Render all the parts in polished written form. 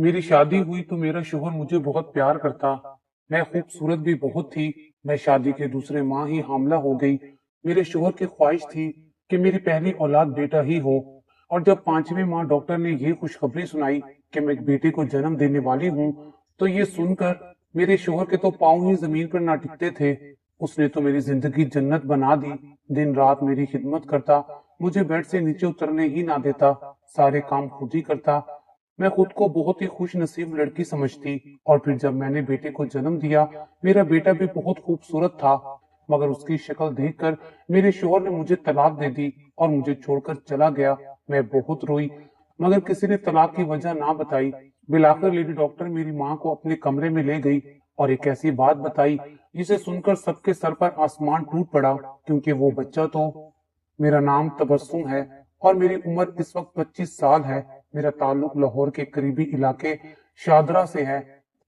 मेरी शादी हुई तो मेरा शोहर मुझे बहुत प्यार करता। मैं खूबसूरत भी बहुत थी। मैं शादी के दूसरे माह ही हामला हो गई। मेरे शोहर की ख्वाहिश थी कि मेरी पहली औलाद बेटा ही हो। और जब पांचवें माह डॉक्टर ने ये खुशखबरी सुनाई कि मैं एक बेटे को जन्म देने वाली हूँ, तो ये सुनकर मेरे शोहर के तो पांव ही जमीन पर ना टिकते थे। उसने तो मेरी जिंदगी जन्नत बना दी। दिन रात मेरी खिदमत करता, मुझे बेड से नीचे उतरने ही ना देता, सारे काम खुद ही करता। मैं खुद को बहुत ही खुश नसीब लड़की समझती। और फिर जब मैंने बेटे को जन्म दिया, मेरा बेटा भी बहुत खूबसूरत था, मगर उसकी शक्ल देखकर मेरे शोहर ने मुझे तलाक दे दी और मुझे छोड़कर चला गया। मैं बहुत रोई, मगर किसी ने तलाक की वजह ना बताई। बिलाकर लेडी डॉक्टर मेरी माँ को अपने कमरे में ले गई और एक ऐसी बात बताई जिसे सुनकर सबके सर पर आसमान टूट पड़ा, क्योंकि वो बच्चा तो मेरा नाम तबस्सुम है और मेरी उम्र इस वक्त 25 साल है। मेरा ताल्लुक लाहौर के करीबी इलाके शादरा से है।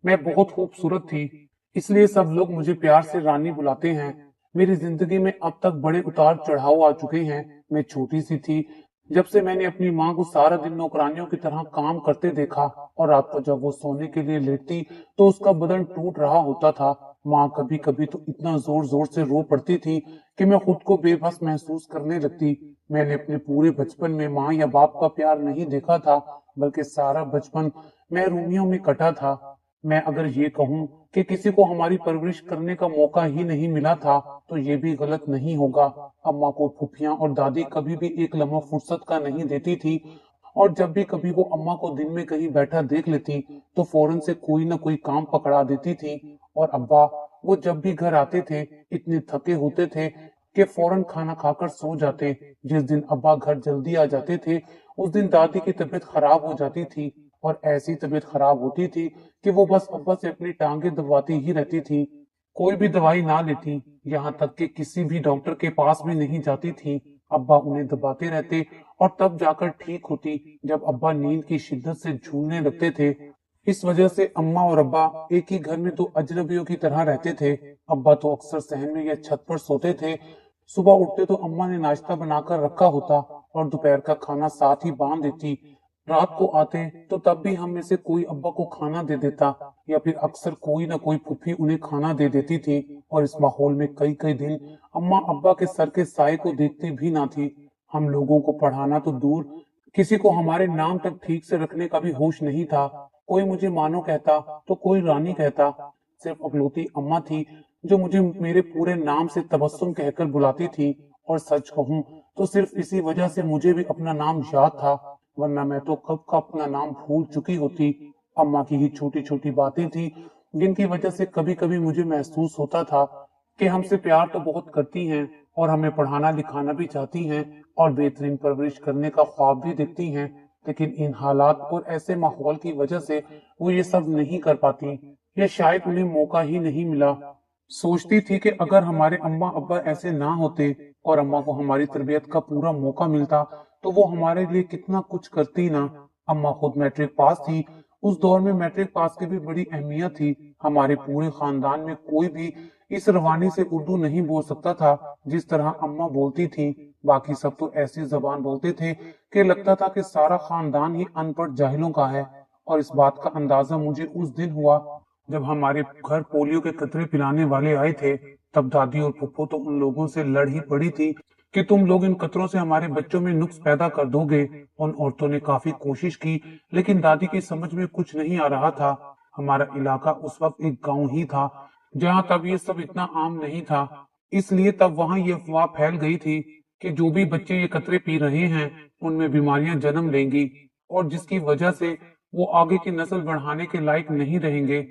मैं बहुत खूबसूरत थी, इसलिए सब लोग मुझे प्यार से रानी बुलाते हैं। मेरी जिंदगी में अब तक बड़े उतार चढ़ाव आ चुके हैं। मैं छोटी सी थी जब से मैंने अपनी माँ को सारा दिन नौकरानियों की तरह काम करते देखा, और रात को जब वो सोने के लिए लेटती तो उसका बदन टूट रहा होता था। माँ कभी कभी तो इतना जोर जोर से रो पड़ती थी कि मैं खुद को बेबस महसूस करने लगती। मैंने अपने पूरे बचपन में माँ या बाप का प्यार नहीं देखा था, बल्कि सारा बचपन महरूमियों में कटा था। मैं अगर ये कहूँ कि किसी को हमारी परवरिश करने का मौका ही नहीं मिला था, तो ये भी गलत नहीं होगा। अम्मा को फूफियां और दादी कभी भी एक लम्हा फुर्सत का नहीं देती थी, और जब भी कभी वो अम्मा को दिन में कहीं बैठा देख लेती तो फौरन से कोई ना कोई काम पकड़ा देती थी। और अब्बा, वो जब भी घर आते थे इतने थके होते थे कि फौरन खाना खाकर सो जाते। जिस दिन अब्बा घर जल्दी आ जाते थे, उस दिन दादी की तबीयत खराब हो जाती थी, और ऐसी तबीयत खराब होती थी कि वो बस अब्बा से अपनी टांगे दबाती ही रहती थी। कोई भी दवाई ना लेती, यहाँ तक कि किसी भी डॉक्टर के पास भी नहीं जाती थी। अब्बा उन्हें दबाते रहते और तब जाकर ठीक होती, जब अब्बा नींद की शिद्दत से झूलने लगते थे। इस वजह से अम्मा और अब्बा एक ही घर में दो अजनबियों की तरह रहते थे। अब्बा तो अक्सर सहन में या छत पर सोते थे। सुबह उठते तो अम्मा ने नाश्ता बनाकर रखा होता और दोपहर का खाना साथ ही बांध देती। रात को आते तो तब भी हम में से कोई अब्बा को खाना दे देता, या फिर अक्सर कोई ना कोई फूफी उन्हें खाना दे देती थी। और इस माहौल में कई कई दिन अम्मा अब्बा के सर के साए को देखती भी ना थी। हम लोगों को पढ़ाना तो दूर, किसी को हमारे नाम तक ठीक से रखने का भी होश नहीं था। कोई मुझे मानो कहता तो कोई रानी कहता। सिर्फ अकलौती अम्मा थी जो मुझे मेरे पूरे नाम से तबस्सुम कहकर बुलाती थी। और सच कहूं तो सिर्फ इसी वजह से मुझे भी अपना नाम याद था, वरना मैं तो कब का अपना नाम भूल चुकी होती। अम्मा की ही छोटी छोटी बातें थी जिनकी वजह से कभी कभी मुझे महसूस होता था कि हमसे प्यार तो बहुत करती हैं और हमें पढ़ाना लिखाना भी चाहती हैं और बेहतरीन परवरिश करने का ख्वाब भी देखती हैं, लेकिन इन हालात और ऐसे माहौल की वजह से वो ये सब नहीं कर पाती, या शायद उन्हें मौका ही नहीं मिला। सोचती थी कि अगर हमारे अम्मा अब्बा ऐसे ना होते और अम्मा को हमारी तरबियत का पूरा मौका मिलता तो वो हमारे लिए कितना कुछ करती ना। अम्मा खुद मैट्रिक पास थी। उस दौर में मैट्रिक पास की भी बड़ी अहमियत थी। हमारे पूरे खानदान में कोई भी इस रवानी से उर्दू नहीं बोल सकता था जिस तरह अम्मा बोलती थी। बाकी सब तो ऐसी जबान बोलते थे कि लगता था कि सारा खानदान ही अनपढ़ जाहिलों का है। और इस बात का अंदाजा मुझे उस दिन हुआ जब हमारे घर पोलियो के कतरे पिलाने वाले आए थे। तब दादी और फुप्पो तो उन लोगों से लड़ ही पड़ी थी कि तुम लोग इन कतरों से हमारे बच्चों में नुक्स पैदा कर दोगे। उन औरतों ने काफी कोशिश की, लेकिन दादी की समझ में कुछ नहीं आ रहा था। हमारा इलाका उस वक्त एक गांव ही था जहां तब ये सब इतना आम नहीं था, इसलिए तब वहां ये अफवाह फैल गई थी कि जो भी बच्चे ये कतरे पी रहे हैं उनमें बीमारियां जन्म लेंगी, और जिसकी वजह से वो आगे की नस्ल बढ़ाने के लायक नहीं रहेंगे।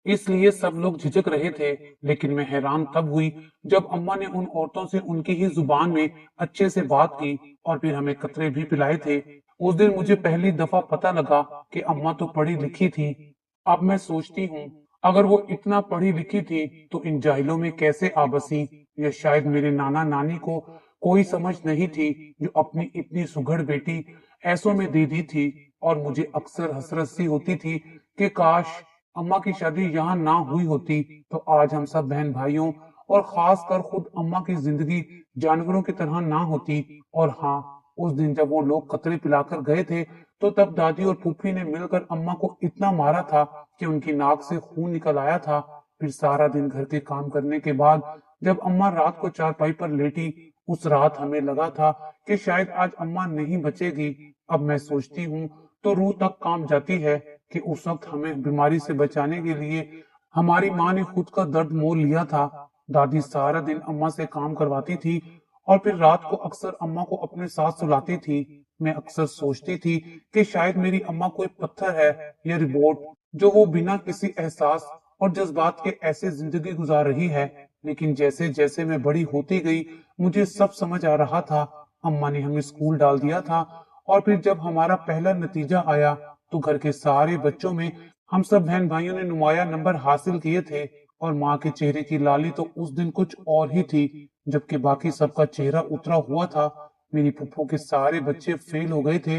इसलिए सब लोग झिझक रहे थे। लेकिन मैं हैरान तब हुई जब अम्मा ने उन औरतों से उनकी ही जुबान में अच्छे से बात की और फिर हमें कतरे भी पिलाए थे। उस दिन मुझे पहली दफा पता लगा कि अम्मा तो पढ़ी लिखी थी। अब मैं सोचती हूँ, अगर वो इतना पढ़ी लिखी थी तो इन जाहिलों में कैसे आ बसी। या शायद मेरे नाना नानी को कोई समझ नहीं थी जो अपनी इतनी सुघड़ बेटी ऐसों में दे दी थी। और मुझे अक्सर हसरत सी होती थी कि काश अम्मा की शादी यहाँ ना हुई होती तो आज हम सब बहन भाइयों और खास कर खुद अम्मा की जिंदगी जानवरों की तरह ना होती। और हाँ, उस दिन जब वो लोग कतरे पिलाकर गए थे, तो तब दादी और फूफी ने मिलकर अम्मा को इतना मारा था कि उनकी नाक से खून निकल आया था। फिर सारा दिन घर के काम करने के बाद जब अम्मा रात को चारपाई पर लेटी, उस रात हमें लगा था कि शायद आज अम्मा नहीं बचेगी। अब मैं सोचती हूँ तो रूह तक कांप जाती है कि उस वक्त हमें बीमारी से बचाने के लिए हमारी माँ ने खुद का दर्द मोल लिया था। दादी सारा दिन अम्मा से काम करवाती थी और फिर रात को अक्सर अम्मा को अपने साथ सुलाती थी। मैं अक्सर सोचती थी कि शायद मेरी अम्मा कोई पत्थर है या रिबोट, जो वो बिना किसी एहसास और जज्बात के ऐसे जिंदगी गुजार रही है। लेकिन जैसे जैसे मैं बड़ी होती गई, मुझे सब समझ आ रहा था। अम्मा ने हमें स्कूल डाल दिया था और फिर जब हमारा पहला नतीजा आया तो घर के सारे बच्चों में हम सब बहन भाइयों ने नुमाया नंबर हासिल किए थे और माँ के चेहरे की लाली तो उस दिन कुछ और ही थी, जबकि बाकी सबका चेहरा उतरा हुआ था। मेरी फुफ्फो के सारे बच्चे फेल हो गए थे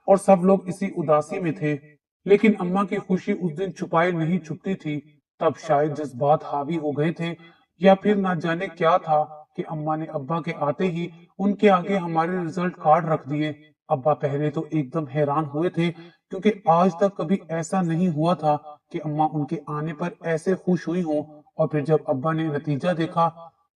और सब लोग इसी उदासी में थे। लेकिन अम्मा की खुशी उस दिन छुपाए नहीं छुपती थी। तब शायद जज्बात हावी हो गए थे या फिर ना जाने क्या था कि अम्मा ने अब्बा के आते ही उनके आगे हमारे रिजल्ट कार्ड रख दिए। अब्बा पहले तो एकदम हैरान हुए थे क्योंकि आज तक कभी ऐसा नहीं हुआ था कि अम्मा उनके आने पर ऐसे खुश हुई हों। और फिर जब अब्बा ने नतीजा देखा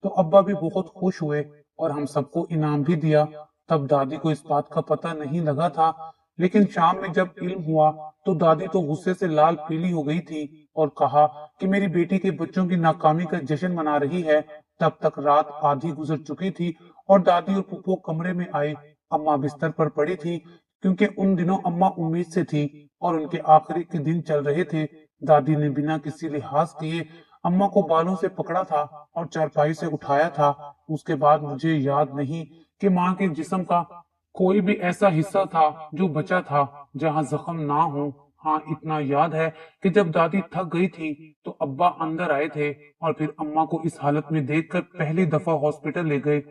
तो अब्बा भी बहुत खुश हुए और हम सबको इनाम भी दिया। तब दादी को इस बात का पता नहीं लगा था, लेकिन शाम में जब इल्म हुआ तो दादी तो गुस्से से लाल पीली हो गई थी और कहा कि मेरी बेटी के बच्चों की नाकामी का जश्न मना रही है। तब तक रात आधी गुजर चुकी थी और दादी और फूफो कमरे में आए। अम्मा बिस्तर पर पड़ी थी क्योंकि उन दिनों अम्मा उम्मीद से थी और उनके आखिरी के दिन चल रहे थे। दादी ने बिना किसी लिहाज किए अम्मा को बालों से पकड़ा था और चारपाई से उठाया था। उसके बाद मुझे याद नहीं कि माँ के जिस्म का कोई भी ऐसा हिस्सा था जो बचा था जहां जख्म ना हो। हाँ, इतना याद है कि जब दादी थक गई थी तो अब्बा अंदर आए थे और फिर अम्मा को इस हालत में देखकर पहली दफा हॉस्पिटल ले गए।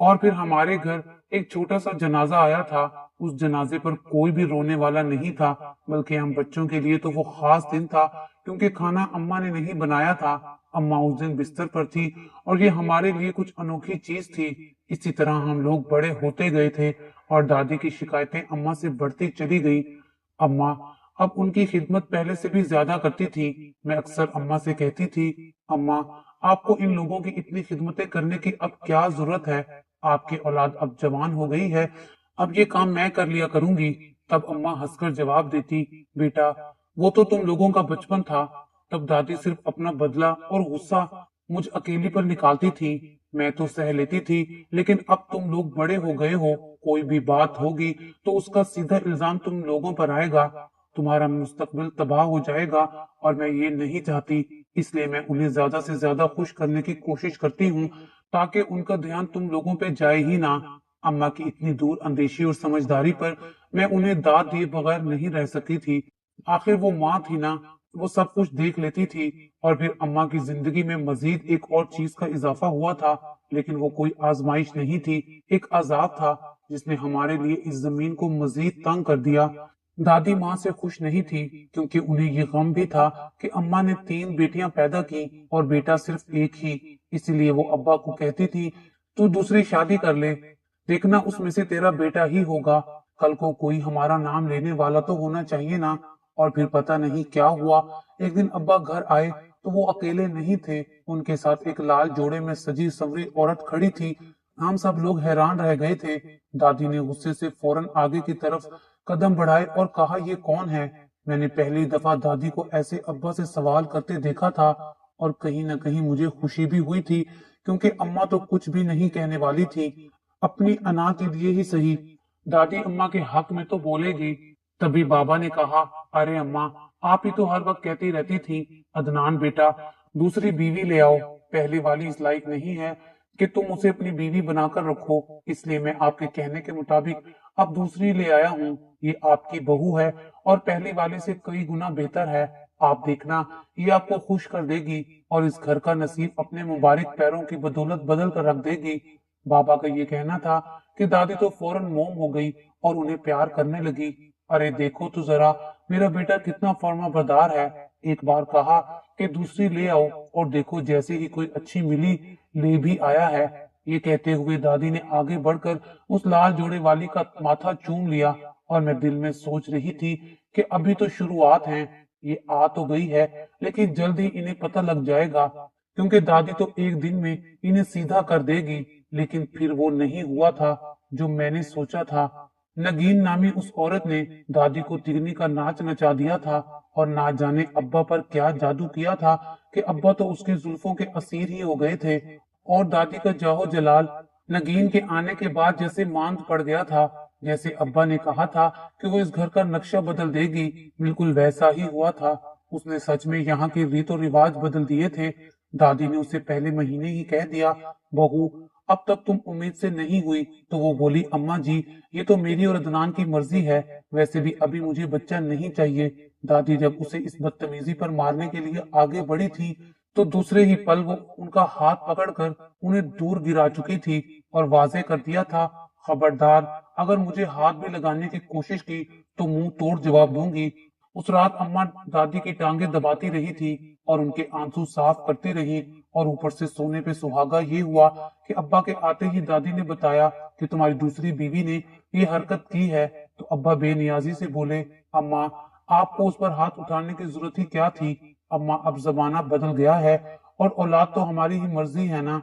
और फिर हमारे घर एक छोटा सा जनाजा आया था। उस जनाजे पर कोई भी रोने वाला नहीं था, बल्कि हम बच्चों के लिए तो वो खास दिन था क्योंकि खाना अम्मा ने नहीं बनाया था। अम्मा उस दिन बिस्तर पर थी और ये हमारे लिए कुछ अनोखी चीज थी। इसी तरह हम लोग बड़े होते गए थे और दादी की शिकायतें अम्मा से बढ़ती चली गई। अम्मा अब उनकी खिदमत पहले से भी ज्यादा करती थी। मैं अक्सर अम्मा से कहती थी, अम्मा आपको इन लोगों की इतनी खिदमतें करने की अब क्या जरूरत है? आपकी औलाद अब जवान हो गई है, अब ये काम मैं कर लिया करूंगी। तब अम्मा हंसकर जवाब देती, बेटा वो तो तुम लोगों का बचपन था। तब दादी सिर्फ अपना बदला और गुस्सा मुझ अकेली पर निकालती थी। मैं तो सह लेती थी, लेकिन अब तुम लोग बड़े हो गए हो, कोई भी बात होगी तो उसका सीधा इल्जाम तुम लोगों पर आएगा। तुम्हारा मुस्तकबिल तबाह हो जाएगा और मैं ये नहीं चाहती। इसलिए मैं उन्हें ज्यादा से ज्यादा खुश करने की कोशिश करती हूँ ताकि उनका ध्यान तुम लोगों पे जाए ही ना। अम्मा की इतनी दूर अंदेशी और समझदारी पर मैं उन्हें दाद दिए बगैर नहीं रह सकी थी। आखिर वो माँ थी ना, वो सब कुछ देख लेती थी। और फिर अम्मा की जिंदगी में मजीद एक और चीज का इजाफा हुआ था, लेकिन वो कोई आजमाइश नहीं थी, एक अजाब था जिसने हमारे लिए इस जमीन को मजीद तंग कर दिया। दादी माँ से खुश नहीं थी क्योंकि उन्हें ये गम भी था कि अम्मा ने 3 बेटियां पैदा की और बेटा सिर्फ एक ही। इसीलिए वो अब्बा को कहती थी, तू दूसरी शादी कर ले, देखना उसमें से तेरा बेटा ही होगा। कल को कोई हमारा नाम लेने वाला तो होना चाहिए ना। और फिर पता नहीं क्या हुआ, एक दिन अब्बा घर आए तो वो अकेले नहीं थे, उनके साथ एक लाल जोड़े में सजी संवरी औरत खड़ी थी। हम सब लोग हैरान रह गए थे। दादी ने गुस्से से फौरन आगे की तरफ कदम बढ़ाए और कहा, ये कौन है? मैंने पहली दफा दादी को ऐसे अब्बा से सवाल करते देखा था और कहीं ना कहीं मुझे खुशी भी हुई थी क्योंकि अम्मा तो कुछ भी नहीं कहने वाली थी, अपनी अना के लिए ही सही। दादी अम्मा के हक में तो बोलेगी। तभी बाबा ने कहा, अरे अम्मा आप ही तो हर वक्त कहती रहती थी, अदनान बेटा दूसरी बीवी ले आओ, पहली वाली इस लायक नहीं है कि तुम उसे अपनी बीवी बनाकर रखो, इसलिए मैं आपके कहने के मुताबिक अब दूसरी ले आया हूँ। ये आपकी बहू है और पहली वाले से कई गुना बेहतर है। आप देखना, ये आपको खुश कर देगी और इस घर का नसीब अपने मुबारक पैरों की बदौलत बदल कर रख देगी। बाबा का ये कहना था कि दादी तो फौरन मोम हो गई और उन्हें प्यार करने लगी। अरे देखो तो जरा, मेरा बेटा कितना फर्मा बरदार है। एक बार कहा कि दूसरी ले आओ और देखो जैसे ही कोई अच्छी मिली ले भी आया है। ये कहते हुए दादी ने आगे बढ़कर उस लाल जोड़े वाली का माथा चूम लिया और मैं दिल में सोच रही थी कि अभी तो शुरुआत है, ये आ तो गई है लेकिन जल्द ही इन्हें पता लग जाएगा, क्योंकि दादी तो एक दिन में इन्हें सीधा कर देगी। लेकिन फिर वो नहीं हुआ था जो मैंने सोचा था। नगीन नामी उस औरत ने दादी को तिगनी का नाच नचा दिया था और ना जाने अब्बा पर क्या जादू किया था कि अब्बा तो उसके जुल्फों के असीर ही हो गए थे। और दादी का जाहो जलाल नगीन के आने के बाद जैसे मांद पड़ गया था। जैसे अब्बा ने कहा था कि वो इस घर का नक्शा बदल देगी, बिल्कुल वैसा ही हुआ था। उसने सच में यहाँ के रीतो रिवाज बदल दिए थे। दादी ने उसे पहले महीने ही कह दिया, बहू अब तक तुम उम्मीद से नहीं हुई। तो वो बोली, अम्मा जी ये तो मेरी और अदनान की मर्जी है, वैसे भी अभी मुझे बच्चा नहीं चाहिए। दादी जब उसे इस बदतमीजी पर मारने के लिए आगे बढ़ी थी तो दूसरे ही पल वो उनका हाथ पकड़कर उन्हें दूर गिरा चुकी थी और वाजे कर दिया था, खबरदार अगर मुझे हाथ भी लगाने की कोशिश की तो मुंह तोड़ जवाब दूंगी। उस रात अम्मा दादी की टांगे दबाती रही थी और उनके आंसू साफ करती रही। और ऊपर से सोने पे सुहागा ये हुआ कि अब्बा के आते ही दादी ने बताया कि तुम्हारी दूसरी बीवी ने ये हरकत की है। तो अब्बा बेनियाजी से बोले, अम्मा आपको उस पर हाथ उठाने की जरूरत ही क्या थी। अम्मा अब जमाना बदल गया है और औलाद तो हमारी ही मर्जी है ना।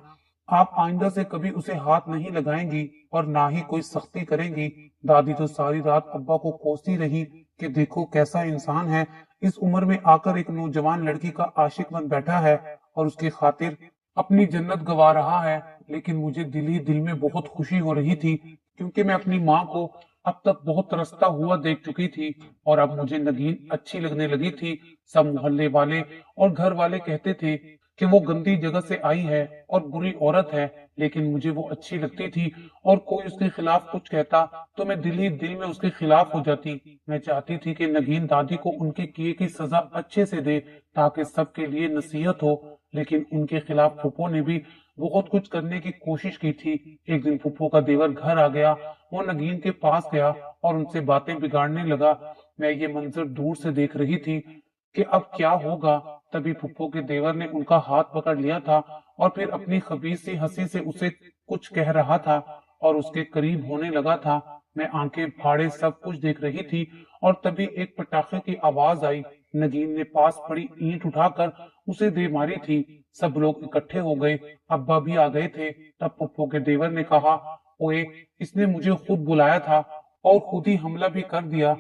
आप आइंदा से कभी उसे हाथ नहीं लगाएंगी और ना ही कोई सख्ती करेंगी। दादी तो सारी रात अब्बा को कोसती रही कि देखो कैसा इंसान है, इस उम्र में आकर एक नौजवान लड़की का आशिक बन बैठा है और उसकी खातिर अपनी जन्नत गवा रहा है। लेकिन मुझे दिल ही दिल में बहुत खुशी हो रही थी, क्योंकि मैं अपनी माँ को अब तक बहुत तरसता हुआ देख चुकी थी और अब मुझे नगीन अच्छी लगने लगी थी। सब मोहल्ले वाले और घर वाले कहते थे कि वो गंदी जगह से आई है और बुरी औरत है, लेकिन मुझे वो अच्छी लगती थी और कोई उसके खिलाफ कुछ कहता तो मैं दिल ही दिल में उसके खिलाफ हो जाती। मैं चाहती थी कि नगीन दादी को उनके किए की सजा अच्छे से दे ताकि सबके लिए नसीहत हो। लेकिन उनके खिलाफ फूफो ने भी बहुत कुछ करने की कोशिश की थी। एक दिन फूफो का देवर घर आ गया, वो नगीन के पास गया और उनसे बातें बिगाड़ने लगा। मैं ये मंजर दूर से देख रही थी कि अब क्या होगा। तभी फुप्पो के देवर ने उनका हाथ पकड़ लिया था और फिर अपनी खबीज सी हंसी से उसे कुछ कह रहा था और उसके करीब होने लगा था। मैं आंखें फाड़े सब कुछ देख रही थी और तभी एक पटाखे की आवाज आई। नगीन ने पास पड़ी ईंट उठाकर उसे दे मारी थी। सब लोग इकट्ठे हो गए, अब्बा भी आ गए थे। तब फुप्पो के देवर ने कहा, ओए इसने मुझे खुद बुलाया था और खुद ही हमला भी कर दिया।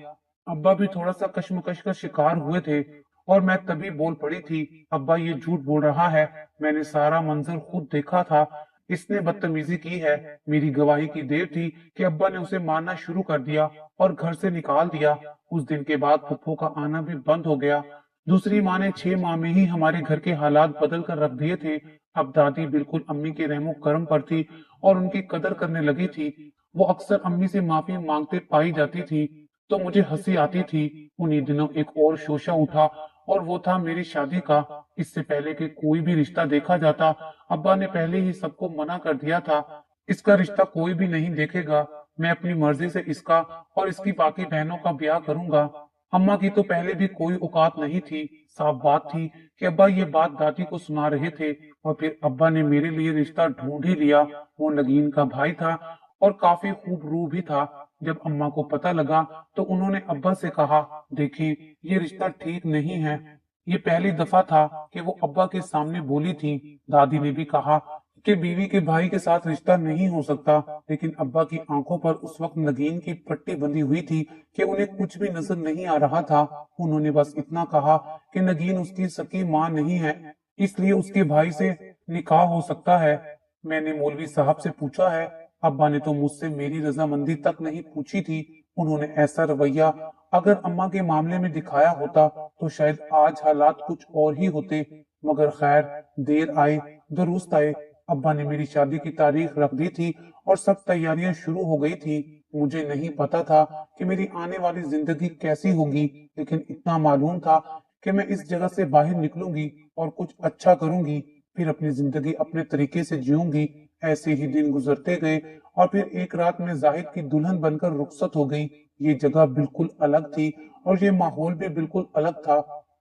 अब्बा भी थोड़ा सा कश्मकश का शिकार हुए थे और मैं तभी बोल पड़ी थी, अब्बा ये झूठ बोल रहा है, मैंने सारा मंजर खुद देखा था, इसने बदतमीजी की है। मेरी गवाही की देर थी कि अब्बा ने उसे मारना शुरू कर दिया और घर से निकाल दिया। उस दिन के बाद फुफ्फो का आना भी बंद हो गया। दूसरी माँ ने 6 माह में ही हमारे घर के हालात बदल कर रख दिए थे। अब दादी बिल्कुल अम्मी के रहमो करम पर थी और उनकी कदर करने लगी थी। वो अक्सर अम्मी से माफी मांगते पाई जाती थी तो मुझे हंसी आती थी। उन्हीं दिनों एक और शोशा उठा और वो था मेरी शादी का। इससे पहले कि कोई भी रिश्ता देखा जाता, अब्बा ने पहले ही सबको मना कर दिया था, इसका रिश्ता कोई भी नहीं देखेगा, मैं अपनी मर्जी से इसका और इसकी बाकी बहनों का ब्याह करूंगा। अम्मा की तो पहले भी कोई औकात नहीं थी। साफ बात थी कि अब्बा ये बात दादी को सुना रहे थे और फिर अब्बा ने मेरे लिए रिश्ता ढूंढ ही लिया। वो नगीन का भाई था और काफी खूब रूह भी था। जब अम्मा को पता लगा तो उन्होंने अब्बा से कहा, देखिए ये रिश्ता ठीक नहीं है। ये पहली दफा था कि वो अब्बा के सामने बोली थी। दादी ने भी कहा कि बीवी के भाई के साथ रिश्ता नहीं हो सकता, लेकिन अब्बा की आंखों पर उस वक्त नगीन की पट्टी बंधी हुई थी कि उन्हें कुछ भी नजर नहीं आ रहा था। उन्होंने बस इतना कहा कि नगीन उसकी सकी माँ नहीं है, इसलिए उसके भाई से निकाह हो सकता है। मैंने मौलवी साहब से पूछा है, अब्बा ने तो मुझसे मेरी रजामंदी तक नहीं पूछी थी। उन्होंने ऐसा रवैया अगर अम्मा के मामले में दिखाया होता तो शायद आज हालात कुछ और ही होते, मगर खैर देर आए दुरुस्त आए। अब्बा ने मेरी शादी की तारीख रख दी थी और सब तैयारियां शुरू हो गई थी। मुझे नहीं पता था कि मेरी आने वाली जिंदगी कैसी होगी, लेकिन इतना मालूम था कि मैं इस जगह से बाहर निकलूंगी और कुछ अच्छा करूंगी, फिर अपनी जिंदगी अपने तरीके से जीऊंगी। ऐसे ही दिन गुजरते गए और फिर एक रात में जाहिद की दुल्हन बनकर रुखसत हो गई। ये जगह बिल्कुल अलग थी और ये माहौल भी बिल्कुल अलग था।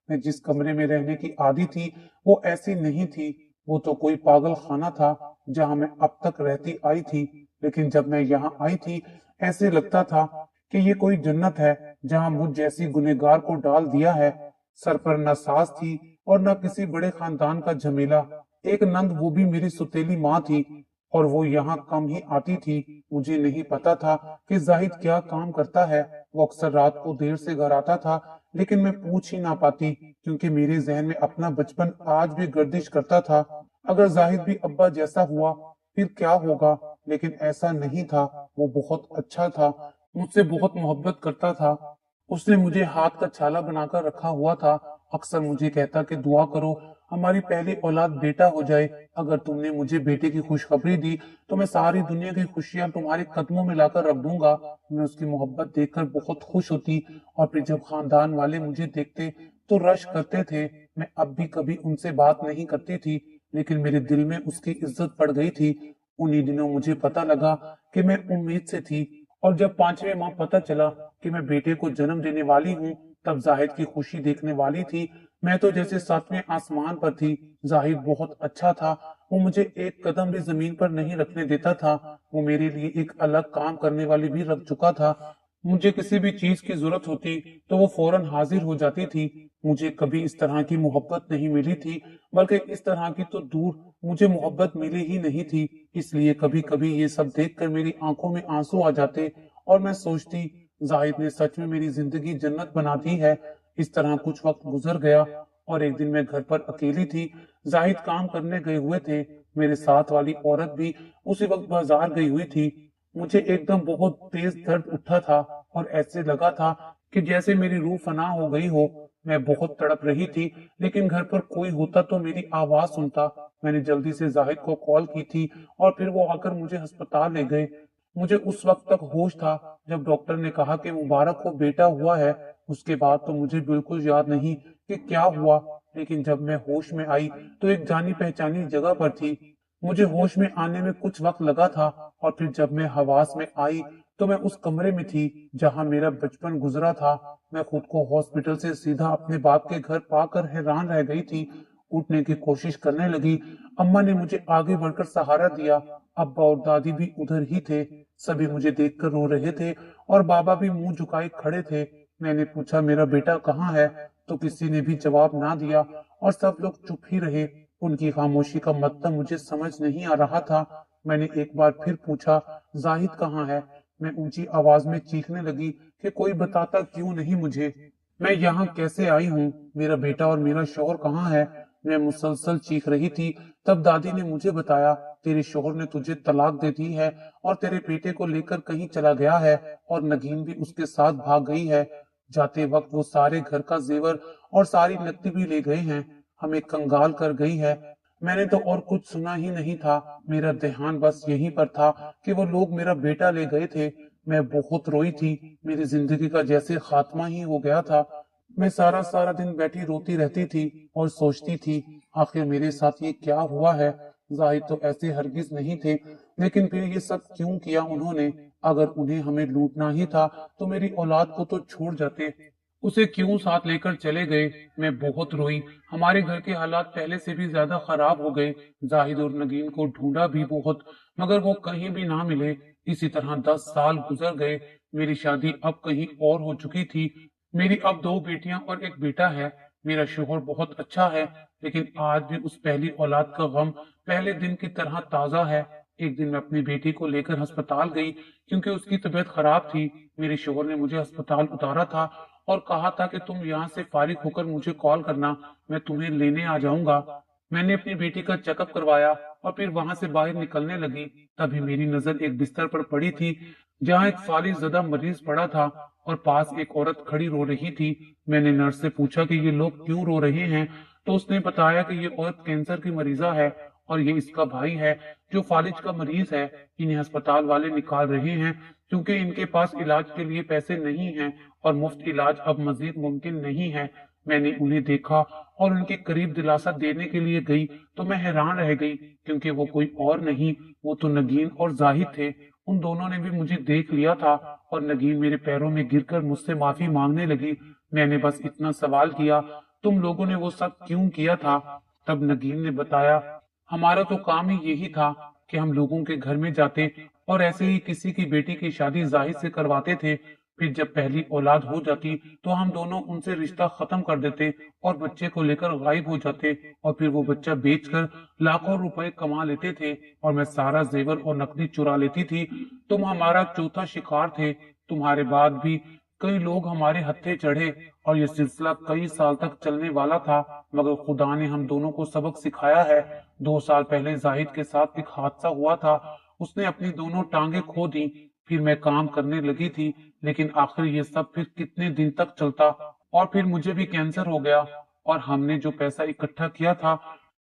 मैं जिस कमरे में रहने की आदी थी वो ऐसी नहीं थी। वो तो कोई पागल खाना था जहां मैं अब तक रहती आई थी, लेकिन जब मैं यहाँ आई थी ऐसे लगता था कि ये कोई जन्नत है जहां मुझ जैसी गुनहगार को डाल दिया है। सर पर न सास थी और न किसी बड़े खानदान का झमेला। एक नंद, वो भी मेरी सुतेली माँ थी, और वो यहाँ कम ही आती थी। मुझे नहीं पता था कि जाहिद क्या काम करता है। वो अक्सर रात को देर से घर आता था, लेकिन मैं पूछ ही ना पाती, क्योंकि मेरे जहन में अपना बचपन आज भी गर्दिश करता था। अगर जाहिद भी अब्बा जैसा हुआ फिर क्या होगा, लेकिन ऐसा नहीं था। वो बहुत अच्छा था, मुझसे बहुत मोहब्बत करता था। उसने मुझे हाथ का छाला बनाकर रखा हुआ था। अक्सर मुझे कहता कि दुआ करो हमारी पहली औलाद बेटा हो जाए। अगर तुमने मुझे बेटे की खुशखबरी दी तो मैं सारी दुनिया की खुशियां तुम्हारे कदमों में लाकर रख दूंगा। मैं उसकी मोहब्बत देखकर बहुत खुश होती, और फिर जब खानदान वाले मुझे देखते तो रश करते थे। मैं अब भी कभी उनसे बात नहीं करती थी, लेकिन मेरे दिल में उसकी इज्जत पड़ गई थी। उन्हीं दिनों मुझे पता लगा कि मैं उम्मीद से थी, और जब 5वें माह पता चला कि मैं बेटे को जन्म देने वाली हूँ, तब जाहिद की खुशी देखने वाली थी। मैं तो जैसे 7वें आसमान पर थी। जाहिद बहुत अच्छा था। वो मुझे एक कदम भी जमीन पर नहीं रखने देता था। वो मेरे लिए एक अलग काम करने वाली भी रख चुका था। मुझे किसी भी चीज की जरूरत होती तो वो फौरन हाजिर हो जाती थी। मुझे कभी इस तरह की मोहब्बत नहीं मिली थी, बल्कि इस तरह की तो दूर मुझे मोहब्बत मिली ही नहीं थी। इसलिए कभी कभी ये सब देखकर मेरी आंखों में आंसू आ जाते, और मैं सोचती जाहिद ने सच में मेरी जिंदगी जन्नत बना दी है। इस तरह कुछ वक्त गुजर गया, और एक दिन मैं घर पर अकेली थी। जाहिद काम करने गए हुए थे। मेरे साथ वाली औरत भी उसी वक्त बाजार गई हुई थी। मुझे एकदम बहुत तेज दर्द उठा था, और ऐसे लगा था कि जैसे मेरी रूह फना हो गई हो। मैं बहुत तड़प रही थी, लेकिन घर पर कोई होता तो मेरी आवाज सुनता। मैंने जल्दी से जाहिद को कॉल की थी, और फिर वो आकर मुझे अस्पताल ले गए। मुझे उस वक्त तक होश था जब डॉक्टर ने कहा कि मुबारक हो बेटा हुआ है। उसके बाद तो मुझे बिल्कुल याद नहीं कि क्या हुआ, लेकिन जब मैं होश में आई तो एक जानी पहचानी जगह पर थी। मुझे होश में आने में कुछ वक्त लगा था, और फिर जब मैं हवास में आई तो मैं उस कमरे में थी जहां मेरा बचपन गुजरा था। मैं खुद को हॉस्पिटल से सीधा अपने बाप के घर पाकर हैरान रह गई थी। उठने की कोशिश करने लगी। अम्मा ने मुझे आगे बढ़कर सहारा दिया। अब्बा और दादी भी उधर ही थे। सभी मुझे देखकर रो रहे थे, और बाबा भी मुंह झुकाए खड़े थे। मैंने पूछा मेरा बेटा कहाँ है, तो किसी ने भी जवाब ना दिया, और सब लोग चुप ही रहे। उनकी खामोशी का मतलब मुझे समझ नहीं आ रहा था। मैंने एक बार फिर पूछा जाहिद कहाँ है। मैं ऊंची आवाज में चीखने लगी कि कोई बताता क्यों नहीं मुझे, मैं यहाँ कैसे आई हूँ, मेरा बेटा और मेरा शौहर कहाँ है। मैं मुसलसल चीख रही थी। तब दादी ने मुझे बताया तेरे शौहर ने तुझे तलाक दे दी है, और तेरे बेटे को लेकर कहीं चला गया है, और नगीन भी उसके साथ भाग गई है। जाते वक्त वो सारे घर का जेवर और सारी नकदी भी ले गए हैं। हमें कंगाल कर गई है। मैंने तो और कुछ सुना ही नहीं था। मेरा ध्यान बस यहीं पर था कि वो लोग मेरा बेटा ले गए थे। मैं बहुत रोई थी। मेरी जिंदगी का जैसे खात्मा ही हो गया था। मैं सारा सारा दिन बैठी रोती रहती थी, और सोचती थी आखिर मेरे साथ ये क्या हुआ है। जाहिद तो ऐसे हरगिज नहीं थे, लेकिन फिर ये सब क्यों किया उन्होंने। अगर उन्हें हमें लूटना ही था तो मेरी औलाद को तो छोड़ जाते, उसे क्यों साथ लेकर चले गए। मैं बहुत रोई। हमारे घर के हालात पहले से भी ज्यादा खराब हो गए। जाहिद और नगीन को ढूंढा भी बहुत, मगर वो कहीं भी ना मिले। इसी तरह 10 साल गुजर गए। मेरी शादी अब कहीं और हो चुकी थी। मेरी अब 2 बेटियां और एक बेटा है। मेरा शोहर बहुत अच्छा है, लेकिन आज भी उस पहली औलाद का गम पहले दिन की तरह ताजा है। एक दिन मैं अपनी बेटी को लेकर अस्पताल गई, क्योंकि उसकी तबीयत खराब थी। मेरे शोहर ने मुझे अस्पताल उतारा था, और कहा था कि तुम यहाँ से फारिग होकर मुझे कॉल करना, मैं तुम्हें लेने आ जाऊंगा। मैंने अपनी बेटी का चेकअप करवाया, और फिर वहां से बाहर निकलने लगी। तभी मेरी नजर एक बिस्तर पर पड़ी थी, जहाँ एक फालिज ज़दा मरीज पड़ा था, और पास एक औरत खड़ी रो रही थी। मैंने नर्स से पूछा कि ये लोग क्यों रो रहे हैं, तो उसने बताया कि ये औरत कैंसर की मरीजा है, और ये इसका भाई है जो फालिज का मरीज है। इन्हें अस्पताल वाले निकाल रहे हैं, क्योंकि इनके पास इलाज के लिए पैसे नहीं हैं, और मुफ्त इलाज अब मजीद मुमकिन नहीं है। मैंने उन्हें देखा और उनके करीब दिलासा देने के लिए गई, तो मैं हैरान रह गई, क्योंकि वो कोई और नहीं, वो तो नगीन और जाहिद थे। उन दोनों ने भी मुझे देख लिया था, और नगीन मेरे पैरों में गिरकर मुझसे माफी मांगने लगी। मैंने बस इतना सवाल किया तुम लोगों ने वो सब क्यों किया था। तब नगीन ने बताया हमारा तो काम ही यही था कि हम लोगों के घर में जाते और ऐसे ही किसी की बेटी की शादी जाहिद से करवाते थे। फिर जब पहली औलाद हो जाती तो हम दोनों उनसे रिश्ता खत्म कर देते और बच्चे को लेकर गायब हो जाते, और फिर वो बच्चा बेचकर लाखों रुपए कमा लेते थे और मैं सारा जेवर और नकदी चुरा लेती थी। तुम हमारा चौथा शिकार थे। तुम्हारे बाद भी कई लोग हमारे हत्थे चढ़े और ये सिलसिला कई साल तक चलने वाला था, मगर खुदा ने हम दोनों को सबक सिखाया है। 2 साल पहले जाहिद के साथ एक हादसा हुआ था। उसने अपनी दोनों टांगे खो दी। फिर मैं काम करने लगी थी, लेकिन आखिर ये सब फिर कितने दिन तक चलता। और फिर मुझे भी कैंसर हो गया और हमने जो पैसा इकट्ठा किया था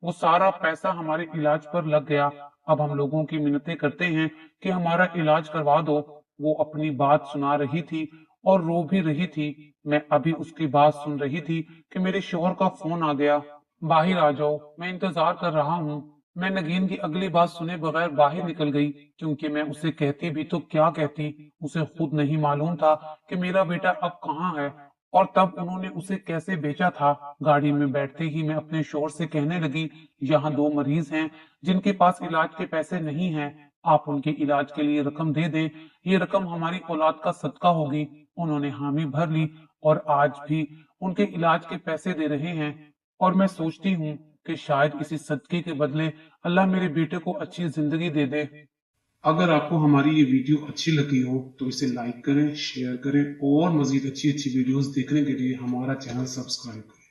वो सारा पैसा हमारे इलाज पर लग गया। अब हम लोगों की मिन्नतें करते हैं कि हमारा इलाज करवा दो। वो अपनी बात सुना रही थी और रो भी रही थी। मैं अभी उसकी बात सुन रही थी कि मेरे शोहर का फोन आ गया। बाहर आ जाओ, मैं इंतजार कर रहा हूँ। मैं नगीन की अगली बात सुने बगैर बाहर निकल गई, क्योंकि मैं उसे कहती भी तो क्या कहती। उसे खुद नहीं मालूम था कि मेरा बेटा अब कहाँ है और तब उन्होंने उसे कैसे बेचा था। गाड़ी में बैठते ही मैं अपने शोहर से कहने लगी, यहाँ 2 मरीज हैं जिनके पास इलाज के पैसे नहीं हैं। आप उनके इलाज के लिए रकम दे दें, ये रकम हमारी औलाद का सदका होगी। उन्होंने हामी भर ली और आज भी उनके इलाज के पैसे दे रहे हैं। और मैं सोचती हूँ कि शायद इसी सदके के बदले अल्लाह मेरे बेटे को अच्छी जिंदगी दे दे। अगर आपको हमारी ये वीडियो अच्छी लगी हो तो इसे लाइक करें, शेयर करें और मजीद अच्छी अच्छी वीडियोस देखने के लिए हमारा चैनल सब्सक्राइब करें।